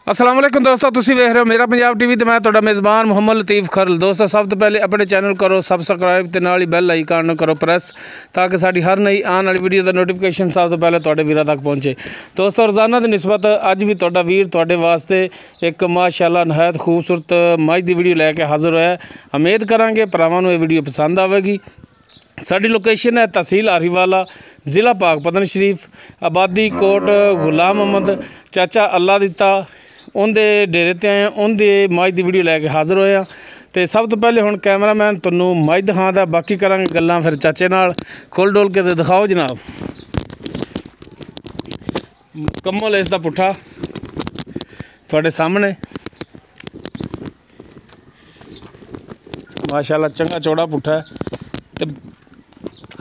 अस्सलाम वालेकुम दोस्तों, तुसी वेख रहे हो मेरा पंजाब टीवी ते मैं तुहाडा मेज़बान मुहम्मद लतीफ़ खरल। दोस्तों सब तो पहले अपने चैनल करो सबसक्राइब ते नाल ही बैल आइकन करो प्रेस ताकि साडी हर नई आने वाली वीडियो का नोटिफिकेशन सब तो पहले तुहाडे वीरां तक पहुँचे। दोस्तों रोज़ाना की निस्बत अज भी तुहाडा वीर तुहाडे वास्ते एक माशाअल्लाह नहायत खूबसूरत मज की वीडियो लैके हाज़र होया। उम्मीद करांगे भरावां नूं ये वीडियो पसंद आवेगी। साडी लोकेशन है तहसील आरीवाला, ज़िला पाकपतन शरीफ, आबादी कोट गुलाम अहमद चाचा अल्लाह दिता उनके डेरे ते आए, उनके मज की वीडियो लैके हाज़र होए। तो सब तो पहले हुण कैमरामैन तुहानूं मज दिखाता, बाकी करांगे गल्लां फिर चाचे नाल। खोल डोल के तो दिखाओ जनाब। मुकम्मल इसका पुट्ठा तुहाडे सामने माशाअल्लाह चंगा चौड़ा पुट्ठा है। तो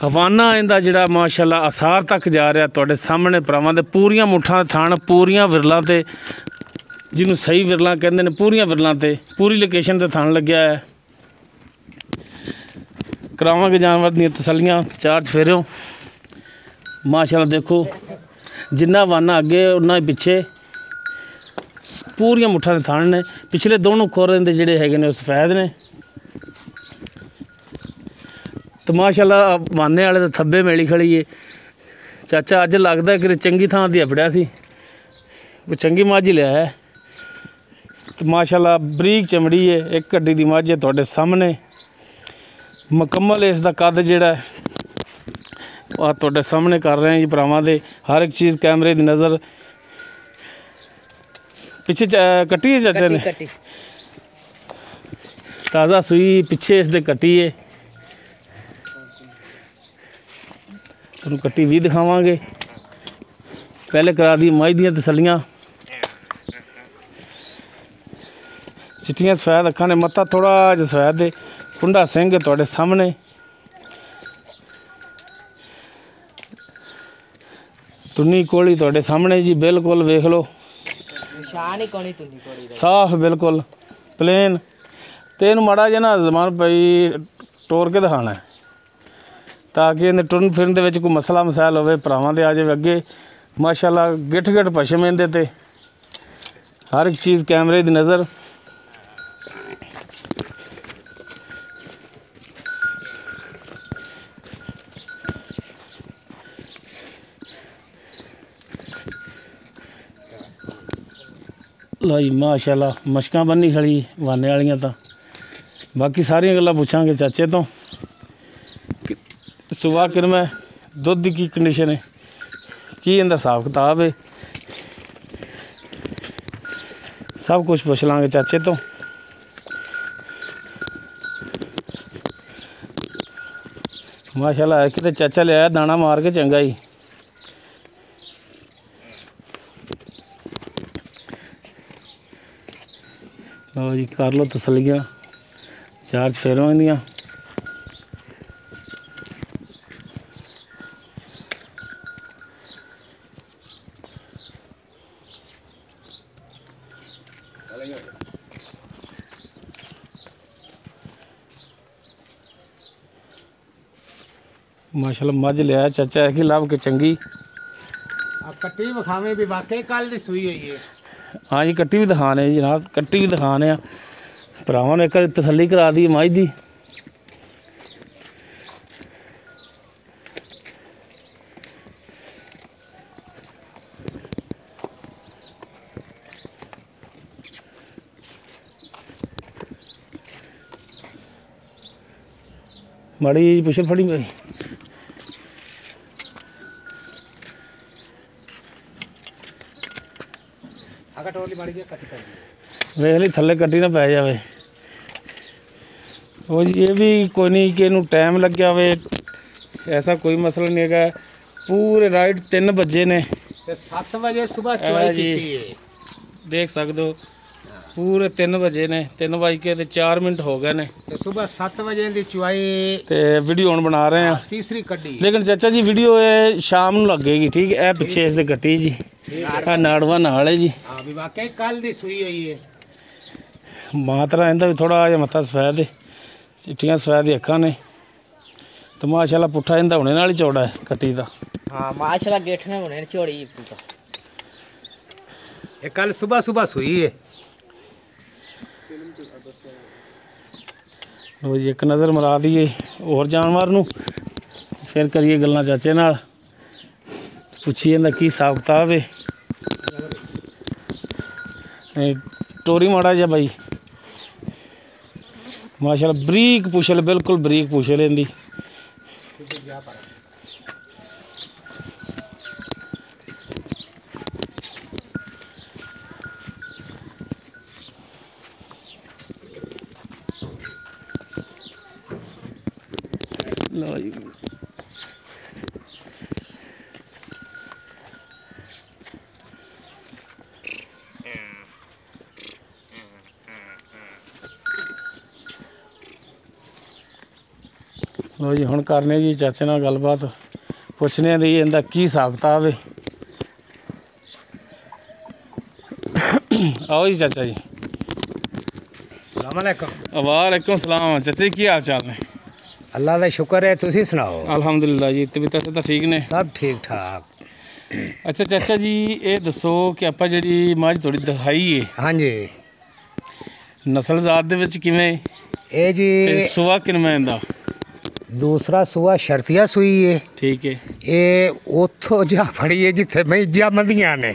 हवाना इहदा जिहड़ा माशाअल्लाह आसार तक जा रहा तुहाडे सामने भरावां दे। पूरियां मुठ्ठां थाण, पूरियां विरलां ते जिन्हों सही विरलां कहंदे ने, पूरियां विरलां ते पूरी लोकेशन ते थान लग्या है। करावांगे जानवर दी तसलियां चार चफेरों। माशाअल्लाह देखो जिन्ना वाना अगे उन्ना ही पिछे, पूरियां मुठ्ठां दे थान ने। पिछले दोनों खोरे दे जिहड़े हैगे ने सफेद ने। तो माशाअल्लाह वाने वाले तो थब्बे मिली खड़ी है। चाचा अज लगदा कि चंगी थां दी अपड़िया सी, चंगी मझ ही लिया है। तो माशाअल्लाह बरीक चमड़ी है, एक कड्डी दी मझ है तुहाडे सामने। मुकम्मल इसका कद जिहड़ा आ तुहाडे सामने कर रहे हैं जी भरावां दे। हर एक चीज़ कैमरे की नज़र पिछे कट्टी है चाचा ने, ताज़ा सूई पिछे इसके कट्टी है। तुहानूं कट्टी भी दिखावांगे। पहले करा दी मझ दियां तसलियां। चिट्टियां सफेद अखां ने, मत्था थोड़ा जिहा सफेद है, कुंडा सिंह तुहाडे सामने। तुन्नी कोली तुहाडे सामने जी, बिल्कुल वेख लो साफ बिल्कुल प्लेन। तो इहनूं माड़ा जिहा ना जमान पई टोर के दिखाना है ताकि इन्हें टुरन फिरन दे विच कोई मसला मसाइल होवे भरावां दे आ जावे अगे। माशाअल्लाह गिठ गिठ पशम इहदे ते, हर एक चीज़ कैमरे की नज़र। लो जी माशाअल्लाह मशकां बन्नी खड़ी वाने वालियां। तो बाकी सारियां गल्लां पुछांगे चाचे तो। सुबह किरम है, दुध की कंडीशन है, की इनका हिसाब किताब है, सब कुछ पुछ लांगे चाचे तो। माशाअल्लाह किते चाचा लिया दाना मार के चंगा ही। लो जी कर लो तसलियां चार चफेरों इंदियां। माशाअल्लाह मझ लिया चाचा है कि लाभ के चंगी। कट्टी विखावे भी वाकई कल दी सूई हुई है। हाँ जी कट्टी भी दिखाने जनाब, कट्टी भी दिखाने भरावां ने। एक तसली करा दी मझ दी। माड़ी पुछल फड़ी भाई। वेख ली थले कट्टी ना पै जाए। वो जी ये भी कोई नहीं कि इनू टाइम लग जाए, ऐसा कोई मसला नहीं है। पूरे राइट 3 बजे ने, 7 बजे सुबह चुआई की है। देख सकते हो पूरे 3 बजे ने, 3 बज के 4 मिनट हो गए ने। तो सुबह 7 बजे की चुआई ते वीडियो हुण बना रहे हैं तीसरी कट्टी। लेकिन चाचा जी वीडियो शाम नूं लगेगी, ठीक है। पिछे इसके कट्टी जी नाड़वा नाल है जी। हाँ भी वाकई कल दी सूई हुई है। मात्रा इनका भी थोड़ा जिहा मत्था सफेद है, चिट्टियां सफेद दी अखां ने। तो माशाअल्लाह पुट्ठा इनका हुणे नाल ही चौड़ा है कट्टी का। हाँ माशाल्लाह गेठने होने चौड़ी। ये कल सुबह सुबह सुई है। ਲੋ ਜੀ ਇੱਕ ਨਜ਼ਰ ਮਰਾ ਦਈਏ ਹੋਰ ਜਾਨਵਰ ਨੂੰ, ਫਿਰ ਕਰੀਏ ਗੱਲਾਂ ਚਾਚੇ ਨਾਲ, ਪੁੱਛੀਏ ਇਹਦਾ ਕੀ ਹਿਸਾਬ ਕਿਤਾਬ ਹੈ। ਟੋਰੀ ਮਾੜਾ ਜਿਹਾ ਬਾਈ, ਮਾਸ਼ਾਅੱਲਾ ਬਰੀਕ ਪੁੱਛਲ, ਬਿਲਕੁਲ ਬਰੀਕ ਪੁੱਛਲ ਇਹਦੀ। ਲਓ ਜੀ ਲਓ ਜੀ ਹੁਣ ਕਰਨੇ ਜੀ ਚਾਚੇ ਨਾਲ ਗੱਲਬਾਤ, ਪੁੱਛਨੇ ਦੀ ਇਹਦਾ ਕੀ ਹਿਸਾਬ ਕਿਤਾਬ ਹੈ। ਆਓ ਜੀ ਚਾਚਾ ਜੀ। अस्सलाम वालेकुम। वालेकुम सलाम चाचा जी, की हाल चाल ने? अल्लाह का शुक्र है, तुसी सुनाओ? अल्हम्दुलिल्लाह जी, तबीयत तो ठीक ने? सब ठीक ठाक। अच्छा चाचा जी ये दसो कि ਆਪਾਂ ਜਿਹੜੀ ਮੱਝ ਥੋੜੀ ਦਿਖਾਈ ਹੈ, ਹਾਂਜੀ ਨਸਲ ਜ਼ਾਤ ਦੇ ਵਿੱਚ ਕਿਵੇਂ ਇਹ ਜੀ ਤੇ ਸੁਆ ਕਿਨਵੇਂ ਦਾ? ਦੂਸਰਾ ਸੂਆ ਸ਼ਰਤੀਆ ਸੂਈ ਹੈ। ਠੀਕ ਹੈ। ਇਹ ਉੱਥੋਂ ਜਾ ਫੜੀ ਹੈ ਜਿੱਥੇ ਮੱਝਾਂ ਮੰਦੀਆਂ ਨੇ।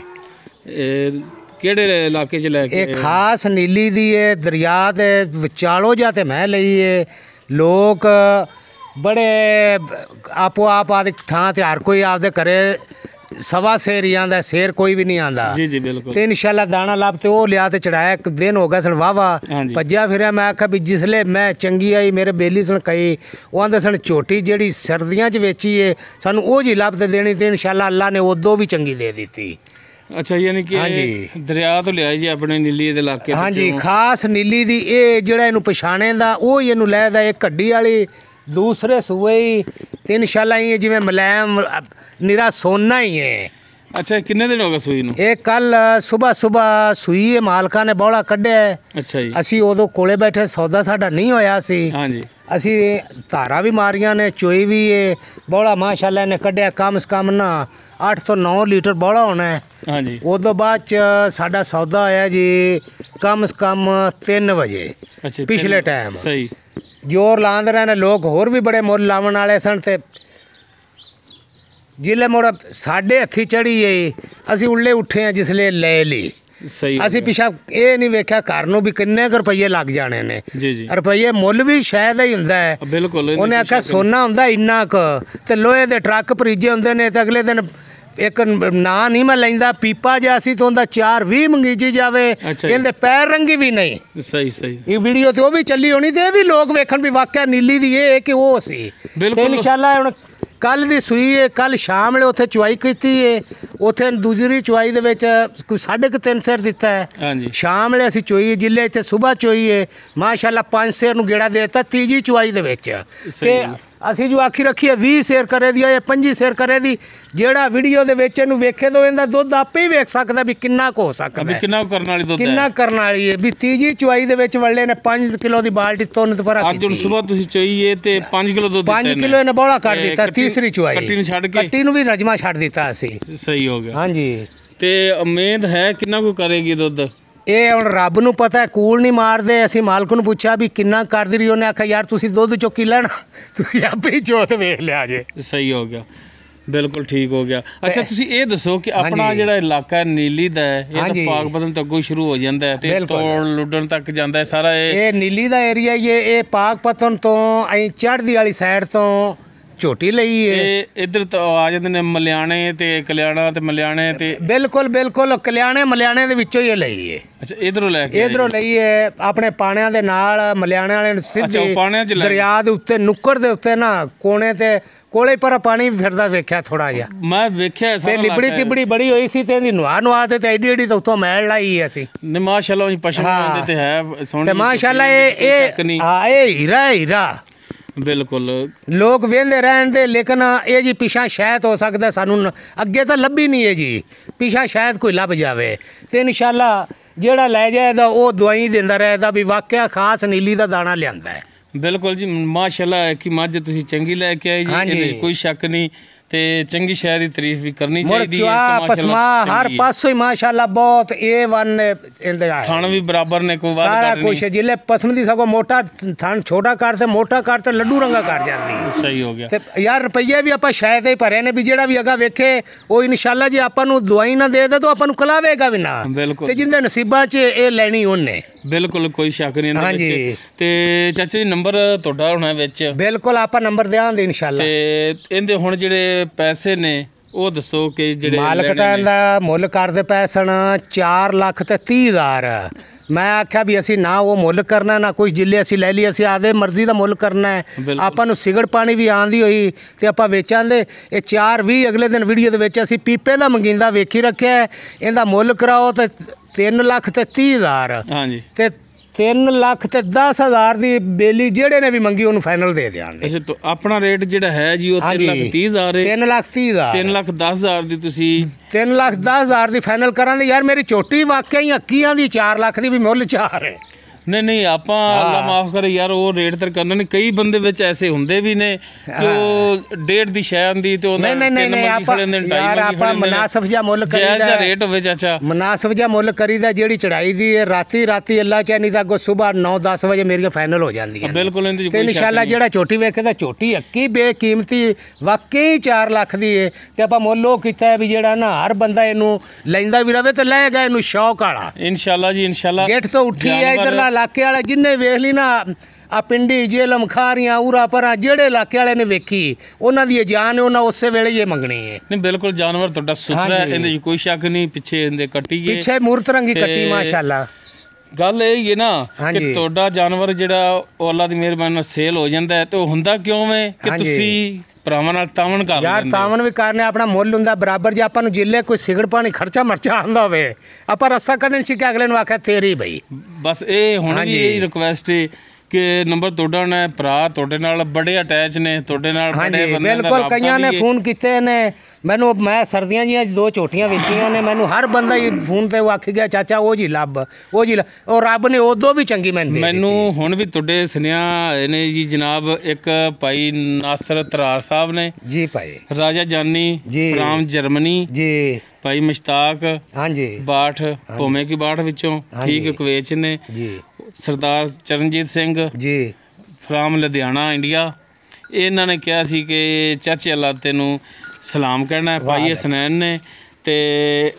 ਇਹ ਕਿਹੜੇ ਇਲਾਕੇ 'ਚ ਲੈ ਕੇ? ਇਹ ਖਾਸ ਨੀਲੀ ਦੀ ਹੈ, ਦਰਿਆ ਦੇ ਵਿਚਾਲੋਂ ਜਾ ਤੇ ਮੈਂ ਲਈ ਹੈ। ਲੋਕ ਬੜੇ ਆਪੋ ਆਪ ਆਦੇ ਥਾਂ ਤੇ ਹਰ ਕੋਈ ਆਪਦੇ ਘਰੇ ਸਵਾ ਸੇਰ ਹੀ ਆਂਦਾ, ਸੇਰ ਕੋਈ ਵੀ ਨਹੀਂ ਆਂਦਾ। ਜੀ ਜੀ ਬਿਲकुल। ਤੇ ਇਨਸ਼ਾਅੱਲਾ ਦਾਣਾ ਲੱਭ ਤੇ ਉਹ ਲਿਆ ਤੇ ਚੜਾਇਆ। ਇੱਕ ਦਿਨ ਹੋ ਗਿਆ ਸਨ ਵਾਵਾ ਭੱਜਿਆ ਫਿਰਿਆ। ਮੈਂ ਆਖਿਆ ਵੀ ਜਿਸਲੇ ਮੈਂ ਚੰਗੀ ਆਈ ਮੇਰੇ ਬੇਲੀ ਸਨ ਕਈ, ਉਹ ਆਂਦੇ ਸਨ ਝੋਟੀ ਜਿਹੜੀ ਸਰਦੀਆਂ 'ਚ ਵੇਚੀ ਏ ਸਾਨੂੰ ਉਹ ਜੀ ਲੱਭ ਤੇ ਦੇਣੀ, ਤੇ ਇਨਸ਼ਾਅੱਲਾ ਅੱਲਾ ਨੇ ਉਦੋਂ ਵੀ ਚੰਗੀ ਦੇ ਦਿੱਤੀ। ਅੱਛਾ ਯਾਨੀ ਕਿ ਦਰਿਆ ਤੋਂ ਲਿਆਈ ਜੀ ਆਪਣੇ ਨੀਲੀ ਦੇ ਇਲਾਕੇ ਤੋਂ? ਹਾਂਜੀ ਖਾਸ ਨੀਲੀ ਦੀ। ਇਹ ਜਿਹੜਾ ਇਹਨੂੰ ਪਛਾਣੇ ਦਾ ਉਹ ਹੀ ਇਹਨੂੰ ਲੈਦਾ। ਇਹ ਕੱਡੀ ਵਾਲੀ ਦੂਸਰੇ ਸੂਏ ਹੀ, ਤੇ ਇਨਸ਼ਾਅੱਲਾ ਇਹ ਜਿਵੇਂ ਮਲੈਮ ਨਿਰਾ ਸੋਨਾ ਹੀ ਹੈ। ਅੱਛਾ ਕਿੰਨੇ ਦਿਨ ਹੋ ਗਏ ਸੂਈ ਨੂੰ? ਇਹ ਕੱਲ ਸਵੇਰ ਸੂਈ ਹੈ, ਮਾਲਕਾਂ ਨੇ ਬੌਲਾ ਕੱਢਿਆ। ਅੱਛਾ ਜੀ। ਅਸੀਂ ਉਦੋਂ ਕੋਲੇ ਬੈਠੇ, ਸੌਦਾ ਸਾਡਾ ਨਹੀਂ ਹੋਇਆ ਸੀ। ਹਾਂਜੀ ਅਸੀਂ ਧਾਰਾਂ ਵੀ ਮਾਰੀਆਂ ਨੇ, ਚੋਈ ਵੀ ਏ। ਬੌਲਾ ਮਾਸ਼ਾਅੱਲਾ ਨੇ ਕੱਢਿਆ ਕਮ ਸੇ ਕਮ ਨਾ 8 ਤੋਂ 9 ਲੀਟਰ ਬੌਲਾ ਹੋਣਾ ਹੈ। ਹਾਂਜੀ ਉਦੋਂ ਬਾਅਦ ਚ ਸਾਡਾ ਸੌਦਾ ਹੋਇਆ ਜੀ ਕਮ ਸੇ ਕਮ 3 ਵਜੇ ਅੱਛਾ ਪਿਛਲੇ ਟਾਈਮ। ਸਹੀ ਜ਼ੋਰ ਲਾਉਂਦੇ ਰਹੇ ਨੇ ਲੋਕ, ਹੋਰ ਵੀ ਬੜੇ ਮੁੱਲ ਲਾਉਣ ਵਾਲੇ ਸਨ। ਤੇ ਜਿਲੇ ਮੋੜ ਸਾਡੇ ਹੱਥੀ ਚੜੀ ਏ, ਅਸੀਂ ਉੱਲੇ ਉੱਠੇ ਆ ਜਿਸਲੇ ਲੈ ਲਈ। ਸਹੀ ਅਸੀਂ ਪਿਛਾ ਇਹ ਨਹੀਂ ਵੇਖਿਆ ਘਰ ਨੂੰ ਵੀ ਕਿੰਨੇ ਕੁ ਰੁਪਈਏ ਲੱਗ ਜਾਣੇ ਨੇ। ਜੀ ਜੀ ਰੁਪਈਏ ਮੁੱਲ ਵੀ ਸ਼ਾਇਦ ਹੀ ਹੁੰਦਾ ਹੈ। ਬਿਲਕੁਲ। ਉਹਨੇ ਆਖਿਆ ਸੋਨਾ ਹੁੰਦਾ ਇੰਨਾ ਕੁ, ਤੇ ਲੋਹੇ ਦੇ ਟਰੱਕ ਭਰੀਜੇ ਹੁੰਦੇ ਨੇ। ਤੇ ਅਗਲੇ ਦਿਨ ਇੱਕ ਨਾਂ ਨਹੀਂ ਮੈਂ ਲੈਂਦਾ, ਪੀਪਾ ਜਿਹਾ ਸੀ, ਤੋਂ ਉਹਦਾ 420 ਮੰਗੀਜੀ ਜਾਵੇ। ਇਹਦੇ ਪੈਰ ਰੰਗੀ ਵੀ ਨਹੀਂ। ਸਹੀ ਸਹੀ। ਇਹ ਵੀਡੀਓ ਤੇ ਉਹ ਵੀ ਚੱਲੀ ਹੋਣੀ, ਤੇ ਇਹ ਵੀ ਲੋਕ ਵੇਖਣ ਵੀ ਵਾਕਿਆ ਨੀਲੀ ਦੀ ਇਹ ਕਿ ਉਹ ਸੀ। ਤੇ ਇਨਸ਼ਾਅੱਲਾ ਹੁਣ ਕੱਲ ਦੀ ਸੂਈ ਹੈ, ਕੱਲ ਸ਼ਾਮ ਵੇਲੇ ਉੱਥੇ ਚੁਆਈ ਕੀਤੀ ਹੈ। ਉੱਥੇ ਦੂਸਰੀ ਚੁਆਈ ਦੇ ਵਿੱਚ ਕੋਈ 3.5 ਸਿਰ ਦਿੱਤਾ ਹੈ। ਹਾਂਜੀ ਸ਼ਾਮ ਵੇਲੇ ਅਸੀਂ ਚੋਈ ਜਿੱਲੇ ਇੱਥੇ ਸਵੇਰ ਚੋਈ ਹੈ ਮਾਸ਼ਾਅੱਲਾ 5 ਸਿਰ ਨੂੰ ਗੇੜਾ ਦੇ ਦਿੱਤਾ ਤੀਜੀ ਚੁਆਈ ਦੇ ਵਿੱਚ। ਤੇ ਅਸੀਂ ਜੋ ਆਖੀ ਰੱਖੀ ਹੈ 20 ਸਿਰ ਕਰੇ ਦੀ ਜਾਂ 25 ਸਿਰ ਕਰੇ ਦੀ, ਜਿਹੜਾ ਵੀਡੀਓ ਦੇ ਵਿੱਚ ਇਹਨੂੰ ਵੇਖੇ ਤੋਂ ਇਹਦਾ ਦੁੱਧ ਆਪੇ ਹੀ ਵੇਖ ਸਕਦਾ ਵੀ ਕਿੰਨਾ ਕੁ ਹੋ ਸਕਦਾ, ਵੀ ਕਿੰਨਾ ਕਰਨ ਵਾਲੀ ਦੁੱਧ ਹੈ, ਕਿੰਨਾ ਕਰਨ ਵਾਲੀ ਹੈ। ਵੀ ਤੀਜੀ ਚੁਆਈ ਦੇ ਵਿੱਚ ਵੜਲੇ ਨੇ 5 ਕਿਲੋ ਦੀ ਬਾਲਟੀ ਤੋਂ ਪਰ ਅੱਜ ਹੁਣ ਸਵੇਰ ਤੁਸੀਂ ਚੋਈਏ ਤੇ 5 ਕਿਲੋ ਦੁੱਧ 5 ਕਿਲੋ ਇਹਨੇ ਬੋਲਾ ਕੱਢ ਦਿੱਤਾ। ਤੀਸਰੀ ਚੁਆਈ ਕੱਟੀ ਨੂੰ ਛੱਡ ਕੇ ਕੱਟੀ ਨੂੰ ਵੀ ਰਜਮਾ ਛੱਡ ਦਿੱਤਾ ਅਸੀਂ। ਸਹੀ ਹੋ ਗਿਆ। ਹਾਂਜੀ ਤੇ ਉਮੀਦ ਹੈ ਕਿੰਨਾ ਕੁ ਕਰੇਗੀ ਦੁੱਧ? ਇਹ ਹੁਣ ਰੱਬ ਨੂੰ ਪਤਾ ਹੈ, ਕੂਲ ਨਹੀਂ ਮਾਰਦੇ। ਅਸੀਂ ਮਾਲਕ ਨੂੰ ਪੁੱਛਿਆ ਵੀ ਕਿੰਨਾ ਕਰਦੀ ਰਹੀ, ਉਹਨੇ ਆਖਿਆ ਯਾਰ ਤੁਸੀਂ ਦੁੱਧ ਚੁੱਕੀ ਲੈਣਾ, ਤੁਸੀਂ ਆਪੇ ਹੀ ਜੋਤ ਵੇਖ ਲਿਆ ਜੇ। ਸਹੀ ਹੋ ਗਿਆ, ਬਿਲਕੁਲ ਠੀਕ ਹੋ ਗਿਆ। ਅੱਛਾ ਤੁਸੀਂ ਇਹ ਦੱਸੋ ਕਿ ਆਪਣਾ ਜਿਹੜਾ ਇਲਾਕਾ ਨੀਲੀ ਦਾ ਹੈ, ਇਹ ਤਾਂ ਪਾਕ ਬਦਨ ਤੋਂ ਅੱਗੋਂ ਸ਼ੁਰੂ ਹੋ ਜਾਂਦਾ ਹੈ ਤੇ ਤੋੜ ਲੁੱਡਣ ਤੱਕ ਜਾਂਦਾ ਹੈ ਸਾਰਾ। ਇਹ ਨੀਲੀ ਦਾ ਏਰੀਆ ਹੀ ਹੈ। ਇਹ ਪਾਕ ਪਤਨ ਤੋਂ ਅਸੀਂ ਚੜ੍ਹਦੀ ਵਾਲੀ ਸਾਈਡ ਤੋਂ ਝੋਟੀ ਲਈ ਹੈ। ਇੱਧਰ ਤਾਂ ਆ ਜਾਂਦੇ ਨੇ ਮਲਿਆਣੇ ਤੇ ਕਲਿਆਣਾ ਤੇ ਮਲਿਆਣੇ ਤੇ। ਬਿਲਕੁਲ ਬਿਲਕੁਲ ਕਲਿਆਣੇ ਮਲਿਆਣੇ ਦੇ ਵਿੱਚੋਂ ਹੀ ਇਹ ਲਈ ਹੈ। ਅੱਛਾ ਇਧਰੋਂ ਲੈ ਕੇ ਇਧਰੋਂ ਲਈ ਹੈ ਆਪਣੇ ਪਾਣਿਆਂ ਦੇ ਨਾਲ। ਮਲਿਆਣੇ ਵਾਲੇ ਨੇ ਸਿੱਧੇ ਦਰਿਆ ਦੇ ਉੱਤੇ ਨੁੱਕਰ ਦੇ ਉੱਤੇ ਨਾ ਕੋਣੇ ਤੇ ਕੋਲੇ ਪਰ ਪਾਣੀ ਫਿਰਦਾ ਵੇਖਿਆ ਥੋੜਾ ਜਿਹਾ ਮੈਂ ਵੇਖਿਆ। ਤੇ ਲਿਬੜੀ ਤਿਬੜੀ ਬੜੀ ਹੋਈ ਸੀ ਤੇ ਇਹਦੀ ਨਵਾ ਤੇ ਐਡੀ ਐਡੀ ਤਾਂ ਉੱਥੋਂ ਮੈਲ ਲਾਈ ਅਸੀਂ। ਨੇ ਮਾਸ਼ਾਅੱਲਾ ਪਸ਼ੂ ਦੇ ਤੇ ਹੈ ਸੋਹਣੀ ਤੇ ਮਾਸ਼ਾਅੱਲਾ ਇਹ ਹਾਂ ਇਹ ਹੀਰਾ ਬਿਲਕੁਲ ਲੋਕ ਵੇਂਦੇ ਰਹਿਣ ਦੇ। ਲੇਕਿਨ ਇਹ ਜੀ ਪਿਛਾ ਸ਼ਾਇਦ ਹੋ ਸਕਦਾ ਸਾਨੂੰ ਅੱਗੇ ਤਾਂ ਲੱਭੀ ਨਹੀਂ ਹੈ ਜੀ, ਪਿਛਾ ਸ਼ਾਇਦ ਕੋਈ ਲੱਭ ਜਾਵੇ ਤੇ ਇਨਸ਼ਾਅੱਲਾ ਜਿਹੜਾ ਲੈ ਜਾਏਗਾ ਉਹ ਦਵਾਈ ਦਿੰਦਾ ਰਹੇਗਾ ਵੀ ਵਾਕਿਆ ਖਾਸ ਨੀਲੀ ਦਾ ਦਾਣਾ ਲਿਆਂਦਾ ਹੈ। ਬਿਲਕੁਲ ਜੀ ਮਾਸ਼ਾਅੱਲਾ ਕਿ ਮੱਝ ਤੁਸੀਂ ਚੰਗੀ ਲੈ ਕੇ ਆਏ ਜੀ, ਇਹਦੇ ਕੋਈ ਸ਼ੱਕ ਨਹੀਂ। ਤੇ ਚੰਗੀ ਸ਼ੈ ਦੀ ਤਾਰੀਫ ਵੀ ਕਰਨੀ ਮੁੜ ਚਾਹੀਦੀ ਚਵਾ ਪਸਮਾ ਹਰ ਪਾਸੋਂ ਹੀ ਮਾਸ਼ਾਅੱਲਾ ਬਹੁਤ A1 ਇਹਦੇ ਆ ਥਣ ਵੀ ਬਰਾਬਰ ਨੇ, ਕੋਈ ਵਾਦ ਸਾਰਾ ਕਰ ਕੁਛ ਜਿਲੇ ਪਸਮ ਦੀ ਸਗੋਂ ਮੋਟਾ ਥਣ ਛੋਟਾ ਕਰ ਤੇ ਮੋਟਾ ਕਰ ਤੇ ਲੱਡੂ ਰੰਗਾ ਕਰ ਜਾਂਦੀ। ਸਹੀ ਹੋ ਗਿਆ। ਤੇ ਯਾਰ ਰੁਪਈਏ ਵੀ ਆਪਾਂ ਸ਼ਾਇਦ ਹੀ ਭਰੇ ਨੇ ਵੀ ਜਿਹੜਾ ਵੀ ਅਗਾ ਵੇਖੇ ਉਹ ਇਨਸ਼ਾਅੱਲਾ ਜੇ ਆਪਾਂ ਨੂੰ ਦਵਾਈ ਨਾ ਦੇ ਤਾਂ ਆਪਾਂ ਨੂੰ ਕਲਾਵੇਗਾ ਵੀ ਨਾ, ਤੇ ਜਿੰਦੇ ਨਸੀਬਾਂ 'ਚ ਇਹ ਲੈਣੀ ਉਹਨੇ। ਬਿਲਕੁਲ ਕੋਈ ਸ਼ੱਕ ਨਹੀਂ ਇਹਦੇ ਵਿੱਚ। ਤੇ ਚਾਚਾ ਜੀ ਨੰਬਰ ਤੁਹਾਡਾ ਹੋਣਾ ਵਿੱਚ? ਬਿਲਕੁਲ ਆਪਾਂ ਨੰਬਰ ਦਿਆਂਗੇ ਇਨਸ਼ਾਅੱਲਾ। ਤੇ ਇਹਦੇ ਹੁਣ ਜਿਹੜੇ ਪੈਸੇ ਨੇ ਉਹ ਦੱਸੋ ਕਿ ਜਿਹੜੇ ਮਾਲਕ ਦਾ ਮੁੱਲ ਕਰਦੇ ਪੈਸਣ 4,30,000। ਮੈਂ ਆਖਿਆ ਵੀ ਅਸੀਂ ਨਾ ਉਹ ਮੁੱਲ ਕਰਨਾ ਨਾ ਕੁਝ ਜਿੱਲੇ ਅਸੀਂ ਲੈ ਲਈ, ਅਸੀਂ ਆਦੇ ਮਰਜ਼ੀ ਦਾ ਮੁੱਲ ਕਰਨਾ ਹੈ। ਆਪਾਂ ਨੂੰ ਸਿਗੜ ਪਾਣੀ ਵੀ ਆਂਦੀ ਹੋਈ ਤੇ ਆਪਾਂ ਵੇਚਾਂਦੇ। ਇਹ 4:20 ਅਗਲੇ ਦਿਨ ਵੀਡੀਓ ਦੇ ਵਿੱਚ ਅਸੀਂ ਪੀਪੇ ਦਾ ਮੰਗੀਂਦਾ ਵੇਖੀ ਰੱਖਿਆ। ਇਹਦਾ ਮੁੱਲ ਕਰਾਓ ਤੇ 3,30,000। ਹਾਂਜੀ ਤੇ 3,10,000 ਦੀ ਬੇਲੀ ਜਿਹੜੇ ਨੇ ਵੀ ਮੰਗੀ ਉਹਨੂੰ ਫਾਈਨਲ ਦੇ ਦਿਆਂਗੇ। ਅੱਛਾ ਆਪਣਾ ਰੇਟ ਜਿਹੜਾ ਹੈ ਜੀ ਉਹ 3,30,000 ਹੈ। 3,30,000 3,10,000 ਦੀ ਤੁਸੀਂ 3,10,000 ਦੀ ਫਾਈਨਲ ਕਰਾਂਗੇ। ਯਾਰ ਮੇਰੀ ਝੋਟੀ ਵਾਕਿਆ ਹੀ ਅੱਕੀਆਂ ਦੀ 4 ਲੱਖ ਦੀ ਵੀ ਮੁੱਲ 4 ਹੈ। ਨਹੀਂ ਆਪਾਂ ਅੱਲਾ ਮਾਫ ਕਰੇ ਯਾਰ ਉਹ ਰੇਟ ਤੇ ਕਰਨਾ ਨਹੀਂ। ਕਈ ਬੰਦੇ ਵਿੱਚ ਐਸੇ ਹੁੰਦੇ ਵੀ ਨੇ ਕਿ ਉਹ 1.5 ਦੀ ਸ਼ੈ ਹੁੰਦੀ ਤੇ ਉਹਨਾਂ ਨਹੀਂ ਆਪਾਂ ਮੁਨਾਸਬ ਜਿਹਾ ਮੁੱਲ ਕਰੀਦਾ। ਜਾਇਜ਼ ਰੇਟ ਹੋਵੇ ਚਾਚਾ, ਮੁਨਾਸਬ ਜਿਹਾ ਮੁੱਲ ਕਰੀਦਾ। ਜਿਹੜੀ ਚੜਾਈ ਦੀ ਹੈ ਰਾਤੀ ਅੱਲਾ ਚਾਹਨੀ ਤਾਂ ਅੱਗੋਂ ਸਵੇਰ 9-10 ਵਜੇ ਮੇਰੀਆਂ ਫਾਈਨਲ ਹੋ ਜਾਂਦੀਆਂ ਬਿਲਕੁਲ। ਤੇ ਇਨਸ਼ਾਅੱਲਾ ਜਿਹੜਾ ਝੋਟੀ ਵੇਖੇਦਾ ਝੋਟੀ ਅੱਕੀ ਬੇਕੀਮਤੀ ਵਾਕਈ 4 ਲੱਖ ਦੀ ਹੈ। ਤੇ ਆਪਾਂ ਮੁੱਲ ਉਹ ਕੀਤਾ ਵੀ ਜਿਹੜਾ ਨਾ ਹਰ ਬੰਦਾ ਇਹਨੂੰ ਲੈਂਦਾ ਵੀ ਰਵੇ ਤੇ ਲਏਗਾ ਇਹਨੂੰ ਸ਼ੌਕ ਵਾਲਾ ਇਨਸ਼ਾਅੱਲਾ ਜੀ। ਇਨਸ਼ਾਅੱਲਾ ਗੇਟ ਤੋਂ ਉੱਠੀ ਹੈ ਇਧਰਲਾ ਇਲਾਕੇ ਵਾਲੇ ਜਿੰਨੇ ਵੇਖ ਲਈ ਨਾ ਆ ਪਿੰਡੀ ਜੇਲਮ ਖਾਰੀਆਂ ਉਰਾ ਪਰਾਂ ਜਿਹੜੇ ਇਲਾਕੇ ਵਾਲੇ ਨੇ ਵੇਖੀ ਉਹਨਾਂ ਦੀ ਜਾਨ ਉਹਨਾਂ ਉਸੇ ਵੇਲੇ ਹੀ ਮੰਗਣੀ ਹੈ। ਨਹੀਂ ਬਿਲਕੁਲ ਜਾਨਵਰ ਤੁਹਾਡਾ ਸੁਥਰਾ ਹੈ, ਇਹਦੇ 'ਚ ਕੋਈ ਸ਼ੱਕ ਨਹੀਂ। ਪਿੱਛੇ ਇਹਦੇ ਕੱਟੀ ਹੈ, ਪਿੱਛੇ ਮੂਰਤ ਰੰਗੀ ਕੱਟੀ ਮਾਸ਼ਾਅੱਲਾ। ਗੱਲ ਇਹ ਹੀ ਹੈ ਨਾ ਕਿ ਤੁਹਾਡਾ ਜਾਨਵਰ ਜਿਹੜਾ ਉਹ ਅੱਲਾ ਦੀ ਮਿਹਰਬਾਨੀ ਨਾਲ ਸੇਲ ਹੋ ਜਾਂਦਾ ਹੈ ਤੇ ਉਹ ਹੁੰਦਾ ਕਿਉਂ ਹੈ ਕਿ ਤੁਸੀਂ ਭਰਾਵਾਂ ਨਾਲ ਤਾਵਨ ਕਰ ਯਾਰ ਤਾਵਨ ਵੀ ਕਰਨੇ ਆਪਣਾ ਮੁੱਲ ਹੁੰਦਾ ਬਰਾਬਰ। ਜੇ ਆਪਾਂ ਨੂੰ ਜਿੱਲੇ ਕੋਈ ਸਿਗੜ ਪਾਣੀ ਖਰਚਾ ਮਰਚਾ ਆਉਂਦਾ ਹੋਵੇ ਆਪਾਂ ਰੱਸਾ ਕਦੇ ਨਹੀਂ ਕਿ ਅਗਲੇ ਨੂੰ ਆਖਿਆ ਤੇਰੀ ਬਈ। ਬਸ ਇਹ ਹੁਣ ਵੀ ਇਹੀ ਰਿਕੁਐਸਟ ਹੈ ਕਿ ਨੰਬਰ ਤੁਹਾਡਾ ਨਾ ਭਰਾ ਤੁਹਾਡੇ ਨਾਲ ਬੜੇ ਅਟੈਚ ਨੇ, ਤੁਹਾਡੇ ਨਾਲ ਬੜੇ ਬੰਦੇ ਬਿਲਕੁਲ। ਕਈਆਂ ਨੇ ਫੋਨ ਕੀਤੇ ਨੇ ਮੈਨੂੰ, ਮੈਂ ਸਰਦੀਆਂ ਦੀਆਂ 2 ਝੋਟੀਆਂ ਵੇਚੀਆਂ ਨੇ। ਮੈਨੂੰ ਹਰ ਬੰਦਾ ਹੀ ਫੋਨ ਤੇ ਉਹ ਆਖੀ ਗਿਆ ਚਾਚਾ ਉਹ ਜੀ ਲੱਭ ਉਹ ਜੀ, ਉਹ ਰੱਬ ਨੇ ਉਦੋਂ ਵੀ ਚੰਗੀ ਮੈਨੂੰ ਹੁਣ ਵੀ ਤੁਹਾਡੇ ਸੁਨੇਹਾ ਨੇ ਜੀ ਜਨਾਬ। ਇੱਕ ਭਾਈ ਨਾਸਰ ਤਰਾਰ ਸਾਹਿਬ ਨੇ ਜੀ, ਭਾਈ ਰਾਜਾ ਜਾਨੀ ਫਰਾਮ ਜਰਮਨੀ ਜੀ, ਭਾਈ ਮੁਸ਼ਤਾਕ ਹਾਂਜੀ ਬਾਠ ਭੋਮੇ ਕੀ ਬਾਠ ਵਿੱਚੋਂ ਠੀਕ ਕੁਵੈਤ ਨੇ ਜੀ, ਸਰਦਾਰ ਚਰਨਜੀਤ ਸਿੰਘ ਜੀ ਫਰਾਮ ਲੁਧਿਆਣਾ ਇੰਡੀਆ। ਇਹਨਾਂ ਨੇ ਕਿਹਾ ਸੀ ਕਿ ਚਾਚੇ ਅੱਲਾ ਤੈਨੂੰ ਸਲਾਮ ਕਹਿਣਾ ਭਾਈ ਹਸਨੈਨ ਨੇ। ਤੇ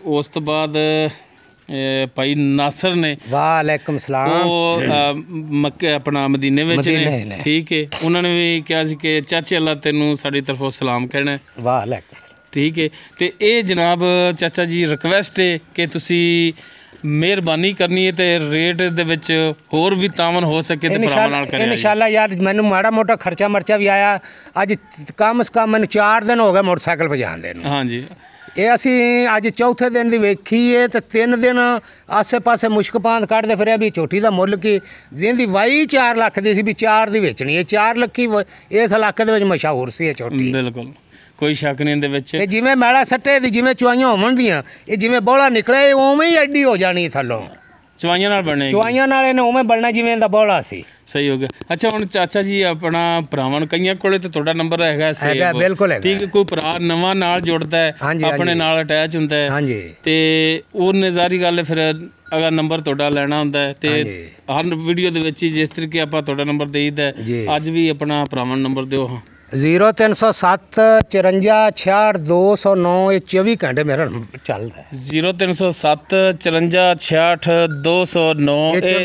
ਉਸ ਤੋਂ ਬਾਅਦ ਭਾਈ ਨਾਸਰ ਨੇ ਵਾਲੇਕੁਮ ਸਲਾਮ, ਉਹ ਮੱਕੇ ਆਪਣਾ ਮਦੀਨੇ ਵਿੱਚ ਨੇ ਠੀਕ ਹੈ। ਉਹਨਾਂ ਨੇ ਵੀ ਕਿਹਾ ਸੀ ਕਿ ਚਾਚੇ ਅੱਲਾ ਤੈਨੂੰ ਸਾਡੀ ਤਰਫੋਂ ਸਲਾਮ ਕਹਿਣਾ ਵਾਲੇਕੁਮ ਠੀਕ ਹੈ। ਤੇ ਇਹ ਜਨਾਬ ਚਾਚਾ ਜੀ ਰਿਕਵੈਸਟ ਹੈ ਕਿ ਤੁਸੀਂ ਮਿਹਰਬਾਨੀ ਕਰਨੀ ਹੈ ਤੇ ਰੇਟ ਦੇ ਵਿੱਚ ਹੋਰ ਵੀ ਤਾਵਨ ਹੋ ਸਕੇ ਤੇ ਭਰਾਵਾਂ ਨਾਲ ਕਰਿਆ ਇਨਸ਼ਾਅੱਲਾ। ਯਾਰ ਮੈਨੂੰ ਮਾੜਾ ਮੋਟਾ ਖਰਚਾ ਮਰਚਾ ਵੀ ਆਇਆ। ਅੱਜ ਕਮ ਸੇ ਕਮ ਮੈਨੂੰ 4 ਦਿਨ ਹੋ ਗਏ ਮੋਟਰਸਾਈਕਲ ਭਜਾਉਂਦੇ ਨੂੰ। ਹਾਂਜੀ ਇਹ ਅਸੀਂ ਅੱਜ ਚੌਥੇ ਦਿਨ ਦੀ ਵੇਖੀ ਹੈ ਤੇ 3 ਦਿਨ ਆਸੇ ਪਾਸੇ ਮੁਸ਼ਕ ਪਾਂਦ ਕੱਢਦੇ ਫਿਰਿਆ ਵੀ ਝੋਟੀ ਦਾ ਮੁੱਲ ਕੀ ਜਿਹਦੀ ਵਾਈ 4 ਲੱਖ ਦੀ ਸੀ ਵੀ 4 ਦੀ ਵੇਚਣੀ ਹੈ। 4 ਲੱਖੀ ਇਸ ਇਲਾਕੇ ਦੇ ਵਿੱਚ ਮਸ਼ਹੂਰ ਸੀ ਇਹ ਝੋਟੀ ਬਿਲਕੁਲ ਕੋਈ ਸ਼ੱਕ ਨਹੀਂ ਇਹਦੇ ਵਿੱਚ। ਤੇ ਜਿਵੇਂ ਮੈਲਾ ਸੱਟੇ ਦੀ ਜਿਵੇਂ ਚੁਆਈਆਂ ਹੋਣ ਦੀਆਂ ਇਹ ਜਿਵੇਂ ਬੋਲਾ ਨਿਕਲੇ ਉਵੇਂ ਹੀ ਐਡੀ ਹੋ ਜਾਣੀ ਥੱਲੋਂ ਚੁਆਈਆਂ ਨਾਲ ਬਣੇਗੀ। ਚੁਆਈਆਂ ਨਾਲ ਇਹਨੇ ਉਵੇਂ ਬਣਨਾ ਜਿਵੇਂ ਇਹਦਾ ਬੋਲਾ ਸੀ। ਸਹੀ ਹੋ ਗਿਆ। ਅੱਛਾ ਹੁਣ ਚਾਚਾ ਜੀ ਆਪਣਾ ਭਰਾਵਾਂ ਨੂੰ ਕਈਆਂ ਕੋਲੇ ਤੇ ਤੁਹਾਡਾ ਨੰਬਰ ਹੈਗਾ ਬਿਲਕੁਲ ਠੀਕ ਹੈ। ਕੋਈ ਭਰਾ ਨਵਾਂ ਨਾਲ ਜੁੜਦਾ ਹੈ ਆਪਣੇ ਨਾਲ ਅਟੈਚ ਹੁੰਦਾ ਹੈ ਹਾਂਜੀ ਤੇ ਉਹਨੇ ਜ਼ਾਰੀ ਗੱਲ ਫਿਰ ਅਗਰ ਨੰਬਰ ਤੁਹਾਡਾ ਲੈਣਾ ਹੁੰਦਾ ਹੈ ਤੇ ਹਰ ਵੀਡੀਓ ਦੇ ਵਿੱਚ ਹੀ ਜਿਸ ਤਰੀਕੇ ਆਪਾਂ ਤੁਹਾਡਾ ਨੰਬਰ ਦੇਈਦਾ ਅੱਜ ਵੀ ਆਪਣਾ ਭਰਾਵਾਂ ਨੂੰ ਨੰਬਰ ਦਿਓ। ਹਾਂ 0307 54 66 209 ਇਹ 24 ਘੰਟੇ ਮੇਰਾ ਚੱਲਦਾ ਹੈ। 0307 54 66 209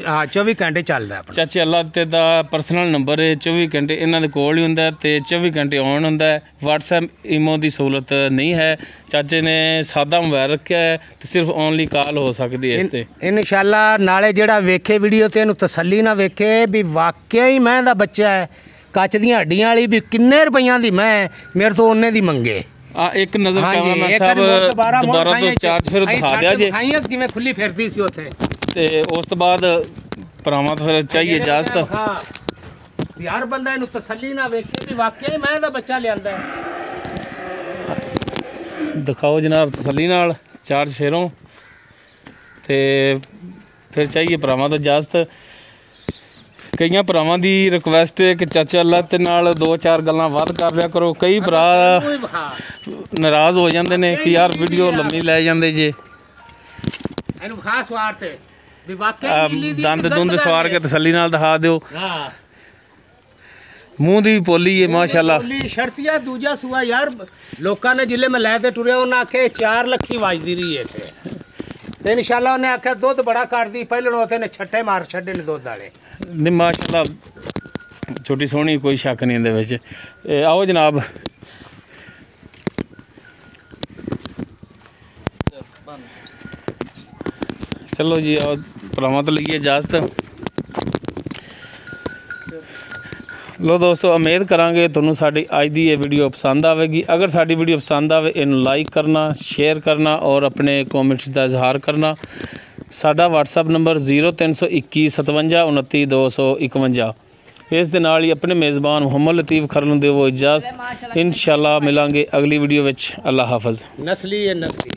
ਹਾਂ 24 ਘੰਟੇ ਚੱਲਦਾ ਆਪਣਾ। ਚਾਚੇ ਅੱਲਾ ਤੇ ਦਾ ਪਰਸਨਲ ਨੰਬਰ ਹੈ 24 ਘੰਟੇ ਇਹਨਾਂ ਦੇ ਕੋਲ ਹੀ ਹੁੰਦਾ ਤੇ 24 ਘੰਟੇ ਆਨ ਹੁੰਦਾ ਹੈ। WhatsApp ਈਮੋ ਦੀ ਸਹੂਲਤ ਨਹੀਂ ਹੈ। ਚਾਚੇ ਨੇ ਸਾਦਾ ਮੋਬਾਈਲ ਰੱਖਿਆ ਹੈ ਤੇ ਸਿਰਫ ਓਨਲੀ ਕਾਲ ਹੋ ਸਕਦੀ ਹੈ ਇਸ ਤੇ ਇਨਸ਼ਾਅੱਲਾ। ਨਾਲੇ ਜਿਹੜਾ ਵੇਖੇ ਵੀਡੀਓ ਤੇ ਇਹਨੂੰ ਤਸੱਲੀ ਨਾ ਵੇਖੇ ਵੀ ਵਾਕਿਆ ਹੀ ਮੈਂ ਦਾ ਬੱਚਾ ਹੈ ਕੱਚ ਦੀਆਂ ਹੱਡੀਆਂ ਵਾਲੀ ਵੀ ਕਿੰਨੇ ਰੁਪਈਆਂ ਦੀ ਮੈਂ ਮੇਰੇ ਤੋਂ ਉਹਨੇ ਦੀ ਮੰਗੇ ਆ ਇੱਕ ਨਜ਼ਰ ਕਾਵਾਂ ਸਾਹਿਬ ਦੁਬਾਰਾ ਤੋਂ 4 ਫਿਰ ਦਿਖਾ ਦਿਆ ਜੇ ਕਿਵੇਂ ਖੁੱਲੀ ਫਿਰਦੀ ਸੀ ਉੱਥੇ। ਤੇ ਉਸ ਤੋਂ ਬਾਅਦ ਭਰਾਵਾਂ ਤੋਂ ਫਿਰ ਚਾਹੀਏ ਇਜਾਜ਼ਤ ਯਾਰ ਬੰਦਾ ਇਹਨੂੰ ਤਸੱਲੀ ਨਾ ਵੇਖੇ ਵੀ ਵਾਕਿਆ ਹੀ ਮੈਂ ਦਾ ਬੱਚਾ ਲਿਆਂਦਾ ਦਿਖਾਓ ਜਨਾਬ ਤਸੱਲੀ ਨਾਲ 4 ਫੇਰੋਂ ਤੇ ਫਿਰ ਚਾਹੀਏ ਭਰਾਵਾਂ ਤੋਂ ਇਜਾਜ਼ਤ। ਕਈਆਂ ਭਰਾਵਾਂ ਦੀ ਰਿਕਵੈਸਟ ਹੈ ਕਿ ਚਾਚਾ ਅੱਲਾ ਤੇ ਨਾਲ 2-4 ਗੱਲਾਂ ਵੱਧ ਕਰ ਲਿਆ ਕਰੋ। ਕਈ ਭਰਾ ਨਾਰਾਜ਼ ਹੋ ਜਾਂਦੇ ਨੇ ਕਿ ਯਾਰ ਵੀਡੀਓ ਲੰਮੀ ਲੈ ਜਾਂਦੇ ਜੇ। ਇਹਨੂੰ ਖਾਸ ਵਾਰ ਤੇ ਵੀ ਵਾਕਈ ਦੰਦ ਦੁੰਦ ਸਵਾਰ ਕੇ ਤਸੱਲੀ ਨਾਲ ਦਿਖਾ ਦਿਓ। ਹਾਂ ਮੂੰਹ ਦੀ ਪੋਲੀ ਹੈ ਮਾਸ਼ਾਅੱਲਾ। ਪੋਲੀ ਸ਼ਰਤੀਆ ਦੂਜਾ ਸੂਆ ਯਾਰ ਲੋਕਾਂ ਨੇ ਜਿੱਲੇ ਮੈਂ ਲੈ ਤੇ ਟੁਰਿਆ ਉਹਨਾਂ ਆਖੇ 4 ਲੱਖੀ ਵੱਜਦੀ ਰਹੀ ਹੈ ਤੇ ਇਨਸ਼ਾਅੱਲਾ ਉਹਨੇ ਆਖਿਆ ਦੁੱਧ ਬੜਾ ਕੱਢਦੀ ਪਹਿਲਾਂ ਉਹਤੇ ਨੇ ਛੱਟੇ ਮਾਰ ਛੱਡੇ ਨੇ ਦੁੱਧ ਵਾਲੇ। ਨਹੀਂ ਮਾਸ਼ਾਅੱਲਾ ਛੋਟੀ ਸੋਹਣੀ ਕੋਈ ਸ਼ੱਕ ਨਹੀਂ ਇਹਦੇ ਵਿੱਚ। ਆਓ ਜਨਾਬ ਚਲੋ ਜੀ ਆਓ ਭਰਾਵਾਂ ਤੋਂ ਲਈਏ ਇਜਾਜ਼ਤ। ਲੋ ਦੋਸਤੋ ਉਮੀਦ ਕਰਾਂਗੇ ਤੁਹਾਨੂੰ ਸਾਡੀ ਅੱਜ ਦੀ ਇਹ ਵੀਡੀਓ ਪਸੰਦ ਆਵੇਗੀ। ਅਗਰ ਸਾਡੀ ਵੀਡੀਓ ਪਸੰਦ ਆਵੇ ਇਹਨੂੰ ਲਾਈਕ ਕਰਨਾ, ਸ਼ੇਅਰ ਕਰਨਾ ਔਰ ਆਪਣੇ ਕਮੈਂਟਸ ਦਾ ਇਜ਼ਹਾਰ ਕਰਨਾ। ਸਾਡਾ WhatsApp ਨੰਬਰ 0321579251। ਇਸ ਦੇ ਨਾਲ ਹੀ ਆਪਣੇ ਮੇਜ਼ਬਾਨ ਮੁਹੰਮਦ ਲਤੀਫ ਖਰਲ ਨੂੰ ਦਿਓ ਇਜਾਜ਼ਤ। ਇਨਸ਼ਾਅੱਲਾ ਮਿਲਾਂਗੇ ਅਗਲੀ ਵੀਡੀਓ ਵਿੱਚ। ਅੱਲਾ ਹਾਫਿਜ਼। ਨਸਲੀ ਹੈ ਨਸਲੀ।